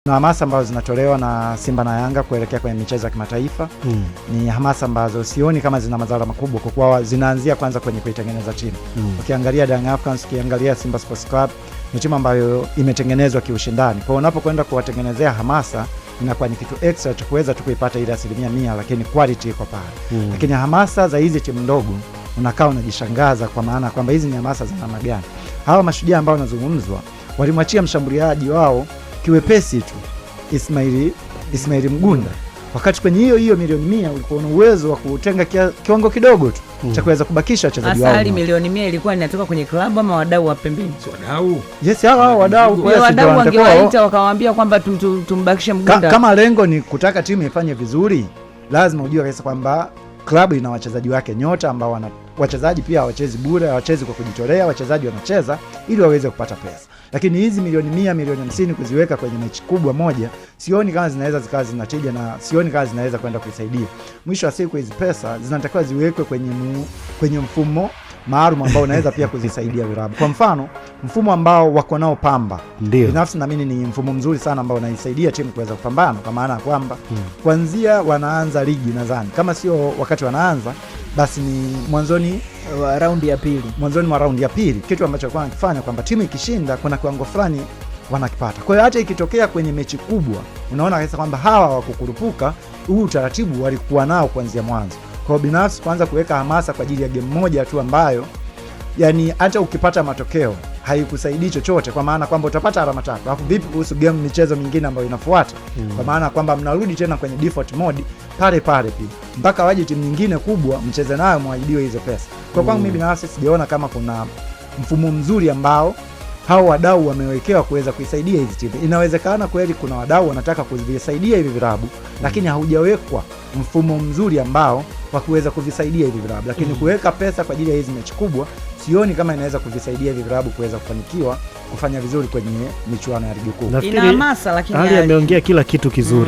Na hamasa ambazo zinatolewa na Simba na Yanga kuelekea kwenye michezo ya kimataifa ni hamasa ambazo sioni kama zina madhara makubwa, kwa kuwa zinaanzia kwanza kwenye kuitengeneza timu. Ukiangalia Young Africans, ukiangalia Simba Sports Club, ni timu ambayo imetengenezwa kiushindani. Kwa unapokwenda kuwatengenezea hamasa, inakuwa ni kitu extra cha kuweza tu kuipata ile 100%, lakini quality iko pale. Lakini hamasa za hizi timu ndogo unakaa unajishangaza, kwa maana kwamba hizi ni hamasa za namna gani. Hawa Mashujaa ambao wanazungumzwa walimwachia mshambuliaji wao kiwepesi tu Ismail Mgunda, wakati kwenye hiyo milioni 100 ulikuwa na uwezo wa kutenga kiwango kidogo tu cha kuweza kubakisha wachezaji wao. Asali milioni 100 ilikuwa inatoka kwenye klabu ama wadau wa pembeni? Wadau. Yes, hao wadau pia wadau wangewaita wakawaambia kwamba tumbakishe Mgunda. Kama lengo ni kutaka timu ifanye vizuri, lazima ujue kabisa kwamba klabu ina wachezaji wake nyota ambao wachezaji pia hawachezi bure, hawachezi kwa kujitolea, wachezaji wanacheza ili waweze kupata pesa. Lakini hizi milioni 100, milioni 50 kuziweka kwenye mechi kubwa moja, sioni kama zinaweza zikawa zinatija, na sioni kama zinaweza kwenda kuisaidia. Mwisho wa siku hizi pesa zinatakiwa ziwekwe kwenye mfumo maalum ambao unaweza pia kuzisaidia vilabu. Kwa mfano, mfumo ambao wako nao Pamba, binafsi naamini ni mfumo mzuri sana ambao unaisaidia timu kuweza kupambana, kwa maana kwamba kuanzia wanaanza ligi, nadhani kama sio wakati wanaanza, basi ni mwanzoni wa raundi ya pili. Mwanzoni mwa raundi ya pili, kitu ambacho kwa kufanya kwamba timu ikishinda kuna kiwango fulani wanakipata. Kwa hiyo hata ikitokea kwenye mechi kubwa, unaona kabisa kwamba hawa wakukurupuka, huu utaratibu walikuwa nao kuanzia mwanzo. Kwa binafsi kwanza kuweka hamasa kwa ajili ya game moja tu ambayo yani hata ukipata matokeo haikusaidii chochote, kwa maana kwamba utapata alama 3. Alafu vipi kuhusu michezo mingine ambayo inafuata? Kwa maana kwamba mnarudi tena kwenye default mode pale pia mpaka waje timu nyingine kubwa mcheze nayo mwaidiwe hizo pesa. Kwa kwangu mimi binafsi sijaona kama kuna mfumo mzuri ambao hao wadau wamewekewa kuweza kuisaidia hizi timu. Inawezekana kweli kuna wadau wanataka kuvisaidia hivi vilabu, lakini haujawekwa mfumo mzuri ambao wa kuweza kuvisaidia hivi vilabu. Lakini kuweka pesa kwa ajili ya hizi mechi kubwa, sioni kama inaweza kuvisaidia hivi vilabu kuweza kufanikiwa kufanya vizuri kwenye michuano ya ligi kuu. Ina hamasa, lakini Ali ameongea kila kitu kizuri.